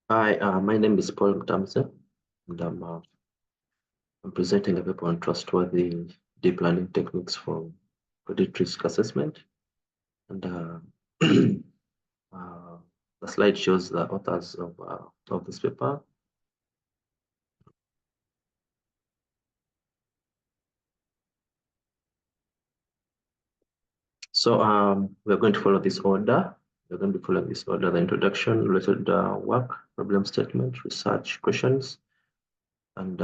Hi, my name is Paul Mtamse, and I'm presenting a paper on trustworthy deep learning techniques for credit risk assessment. And uh, the slide shows the authors of this paper. So we're going to follow this order. We're going to follow this order: the introduction, related work, problem statement, research questions, and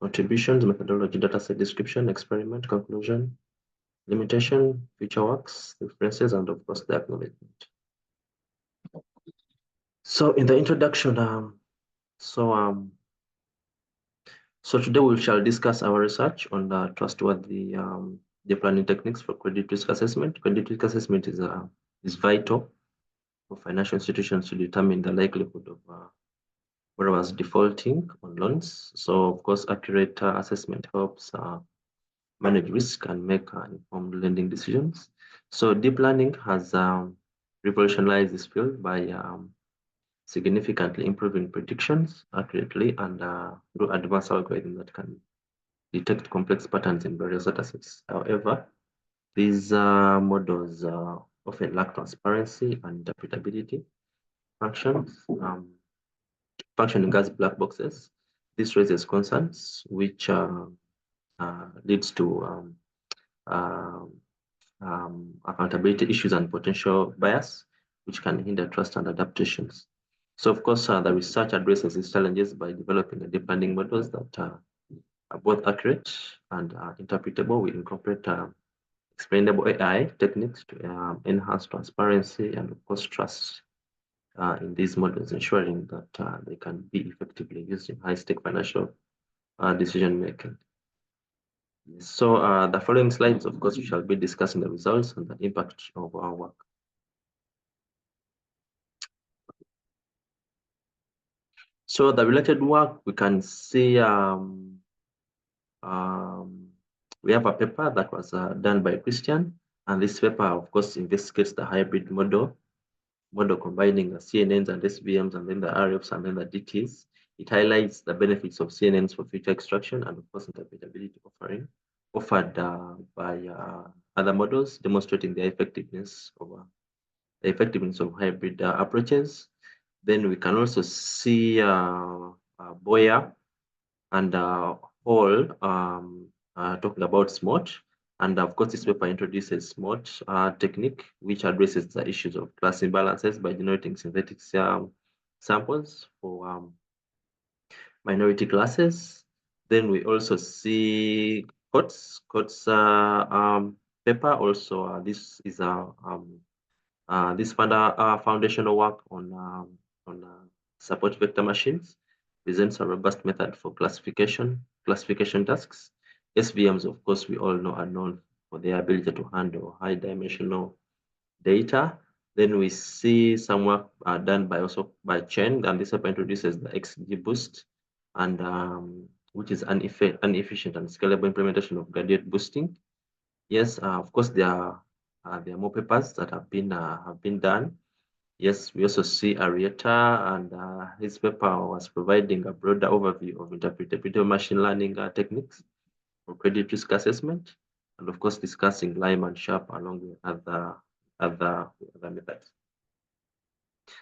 contributions, methodology, dataset description, experiment, conclusion, limitation, future works, references, and of course the acknowledgement. So in the introduction, so today we shall discuss our research on the trustworthy deep learning techniques for credit risk assessment. Credit risk assessment is vital for financial institutions to determine the likelihood of borrowers defaulting on loans. So of course, accurate assessment helps manage risk and make informed lending decisions. So deep learning has revolutionized this field by significantly improving predictions accurately and through advanced algorithms that can detect complex patterns in various datasets. However, these models often lack transparency and interpretability functioning as black boxes. This raises concerns which leads to accountability issues and potential bias, which can hinder trust and adaptations. So, of course, the research addresses these challenges by developing a deep learning models that are both accurate and interpretable. We incorporate explainable AI techniques to enhance transparency and, of course, trust in these models, ensuring that they can be effectively used in high-stake financial decision making. So the following slides, of course, we shall be discussing the results and the impact of our work. So the related work, we can see we have a paper that was done by Christian, and this paper, of course, investigates the hybrid model combining the CNNs and SVMs, and then the RFs, and then the DTs. It highlights the benefits of CNNs for feature extraction and, of course, interpretability offered by other models, demonstrating the effectiveness of hybrid approaches. Then we can also see Boyer and Hall talking about SMOT. And of course, this paper introduces SMOT technique, which addresses the issues of class imbalances by generating synthetic samples for minority classes. Then we also see Coates paper. Also, this is this foundational work on support vector machines presents a robust method for classification tasks. SVMs, of course, we all know are known for their ability to handle high dimensional data. Then we see some work done by Chen, and this paper introduces the XGBoost, and which is an efficient and scalable implementation of gradient boosting. Yes, of course, there are more papers that have been done. Yes, we also see Arietta, and his paper was providing a broader overview of interpretable machine learning techniques for credit risk assessment, and of course discussing Lime and Sharp along with other methods.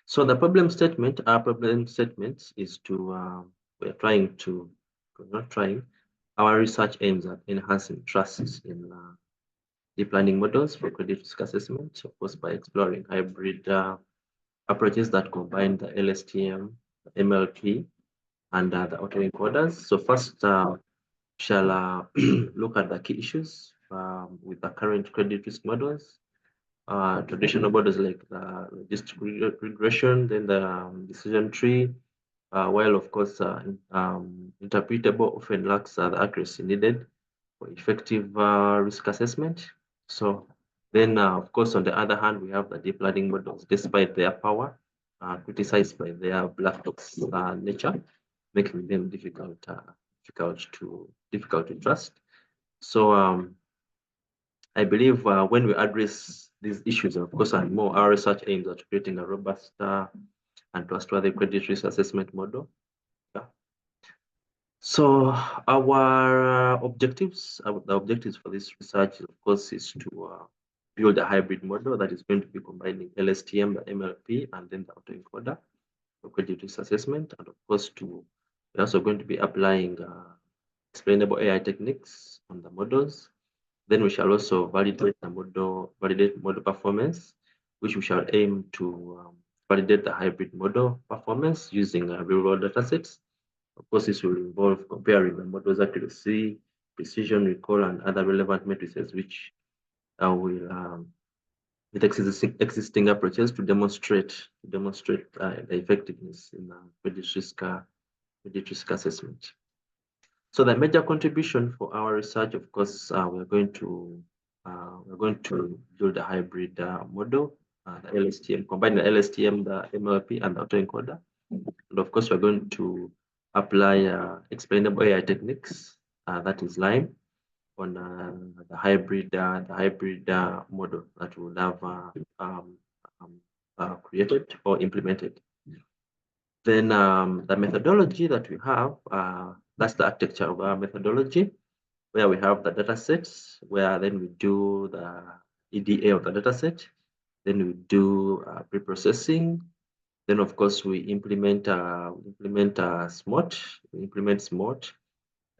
So the problem statement, our problem statement is our research aims at enhancing trust in deep learning models for credit risk assessment, of course, by exploring hybrid approaches that combine the LSTM, MLP, and the autoencoders. So first, shall look at the key issues with the current credit risk models. Traditional models like logistic regression, then the decision tree, while of course interpretable often lacks the accuracy needed for effective risk assessment. So then, of course, on the other hand, we have the deep learning models, despite their power, criticized by their black box nature, making them difficult to trust. So I believe when we address these issues, of course, and more, our research aims at creating a robust and trustworthy credit risk assessment model. Yeah. So our objectives, the objectives for this research, of course, is to build a hybrid model that is going to be combining LSTM, the MLP, and then the autoencoder for credit risk assessment. And of course, we're also going to be applying explainable AI techniques on the models. Then we shall also validate model performance, which we shall aim to validate the hybrid model performance using real-world datasets. Of course, this will involve comparing the model's accuracy, precision, recall, and other relevant matrices, which will with existing approaches to demonstrate the effectiveness in credit risk assessment. So the major contribution for our research, of course, we're going to build a hybrid model, the LSTM, combine the LSTM, the MLP, and the autoencoder. And of course, we're going to apply explainable AI techniques, that is LIME, on the hybrid model that we'll have created or implemented. Then the methodology that we have, that's the architecture of our methodology, where we have the data sets, where then we do the EDA of the data set, then we do pre-processing, then of course we implement SMOT,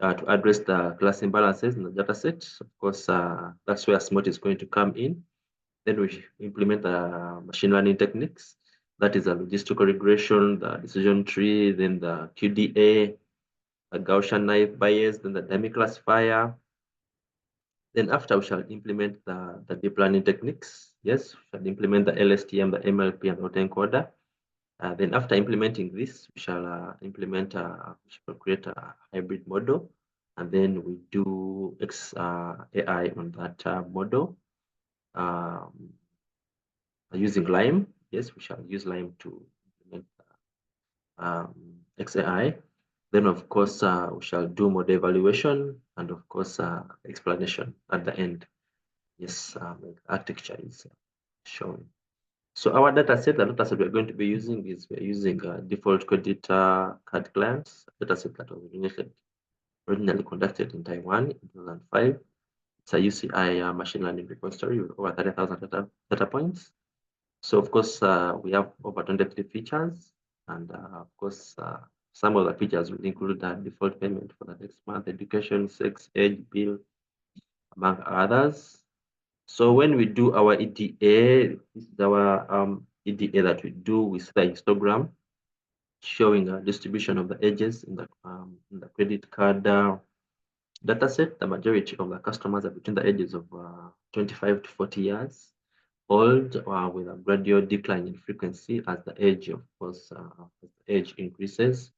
to address the class imbalances in the data set. Of course, that's where SMOT is going to come in. Then we implement the machine learning techniques. That is a logistical regression, the decision tree, then the QDA, the Gaussian naive Bayes, then the dynamic classifier. Then after we shall implement the deep learning techniques. Yes, we shall implement the LSTM, the MLP, and the autoencoder. Then after implementing this, we shall create a hybrid model, and then we do AI on that model using LIME. Yes, we shall use LIME to implement XAI. Then, of course, we shall do model evaluation and, of course, explanation at the end. Yes, architecture is shown. So our data set, the data set we're going to be using is we're using default credit card clients, data set that was originally conducted in Taiwan in 2005. It's a UCI machine learning repository with over 30,000 data points. So of course, we have over 23 features, and of course, some of the features will include default payment for the next month, education, sex, age, bill, among others. So when we do our EDA, this is our EDA that we do with the histogram showing a distribution of the ages in the credit card data set. The majority of the customers are between the ages of 25 to 40 years old, with a gradual decline in frequency as the age, of course, as the age increases.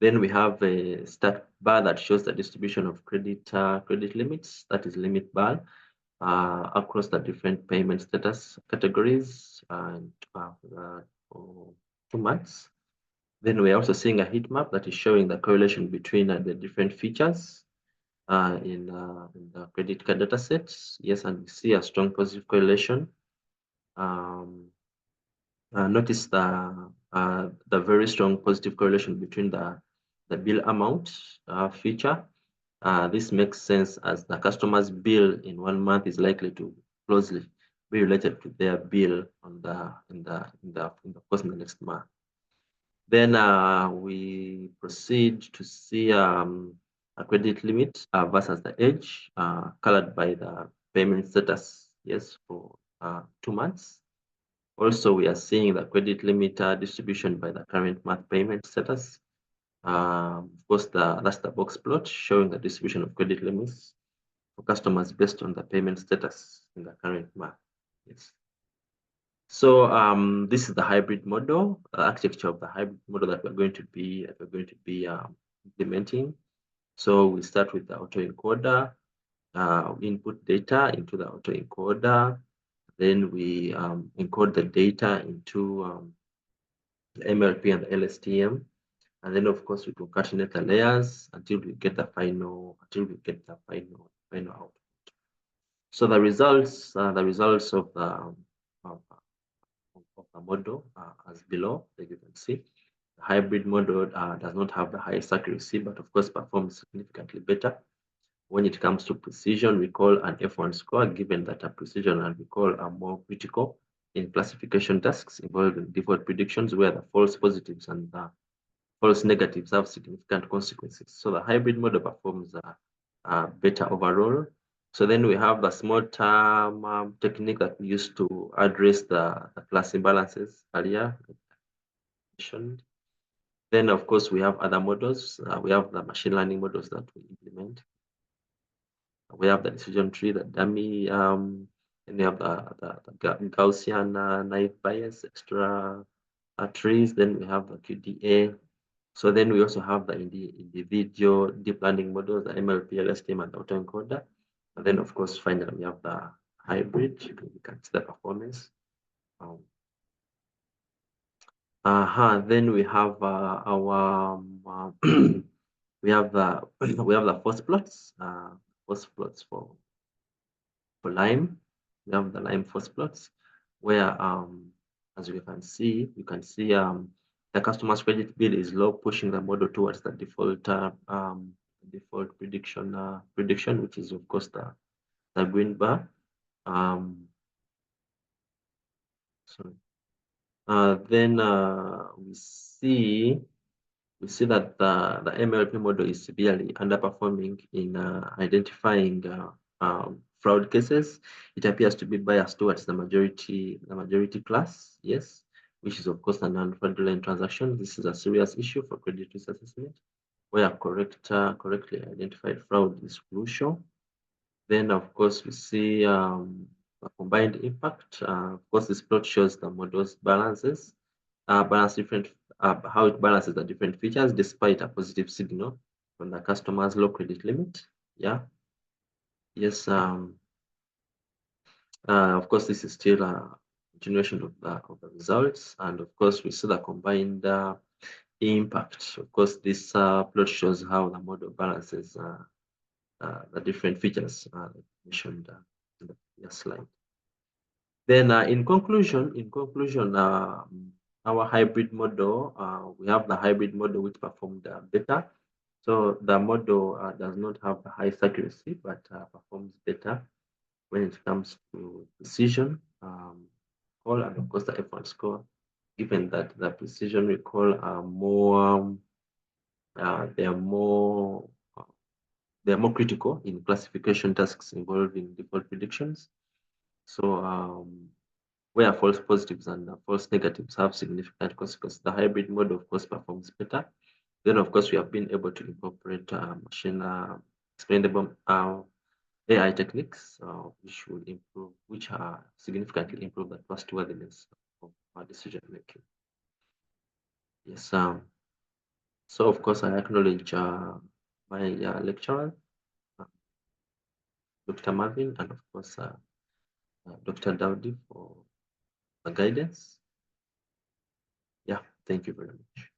Then we have a stat bar that shows the distribution of credit limits, that is limit bar, across the different payment status categories for 2 months. Then we're also seeing a heat map that is showing the correlation between the different features in the credit card data sets. Yes, and we see a strong positive correlation. Notice the very strong positive correlation between the bill amount feature. This makes sense as the customer's bill in 1 month is likely to closely be related to their bill in the next month. Then we proceed to see a credit limit versus the age, colored by the payment status. Yes, for 2 months. Also, we are seeing the credit limit distribution by the current month payment status. Of course, that's the box plot showing the distribution of credit limits for customers based on the payment status in the current month. Yes. So this is the hybrid model, architecture of the hybrid model that we're going to be implementing. So we start with the autoencoder, input data into the autoencoder. Then we encode the data into the MLP and the LSTM. And then of course we concatenate the layers until we get the final output. So the results of model as below, as you can see. The hybrid model does not have the highest accuracy, but of course performs significantly better. When it comes to precision, recall and F1 score, given that precision and recall are more critical in classification tasks involving default predictions, where the false positives and the false negatives have significant consequences. So the hybrid model performs better overall. So then we have the small term technique that we use to address the class imbalances earlier mentioned. Then, of course, we have other models. We have the machine learning models that we implement. We have the decision tree, the dummy, and we have the Gaussian naive Bayes extra trees. Then we have the QDA. So then we also have the individual deep learning models, the MLP, LSTM, and the autoencoder. And then, of course, finally, we have the hybrid. You can see the performance. Then we have our we have the force plots for Lime. We have the Lime force plots where as you can see the customer's credit bill is low, pushing the model towards the default prediction, which is of course the green bar. Then we see that the MLP model is severely underperforming in identifying fraud cases. It appears to be biased towards the majority class, yes, which is of course a non-fraudulent transaction. This is a serious issue for credit risk assessment, where correctly identified fraud is crucial. Then of course we see a combined impact. Of course, this plot shows the model's balances, how it balances the different features despite a positive signal from the customer's low credit limit. Yeah. Yes. Of course, this is still a continuation of the results, and of course, we see the combined impact. Of course, this plot shows how the model balances the different features mentioned in the previous slide. Then, in conclusion, our hybrid model, we have the hybrid model which performed better. So the model does not have the highest accuracy, but performs better when it comes to precision, recall, and of course the F1 score, given that the precision recall are more, they are more critical in classification tasks involving default predictions. So where false positives and false negatives have significant consequences, the hybrid model, of course, performs better. Then, of course, we have been able to incorporate machine explainable AI techniques, which significantly improve the trustworthiness of our decision making. Yes. So, of course, I acknowledge my lecturer, Dr. Marvin, and of course, Dr. Dowdy for the guidance. Yeah, thank you very much.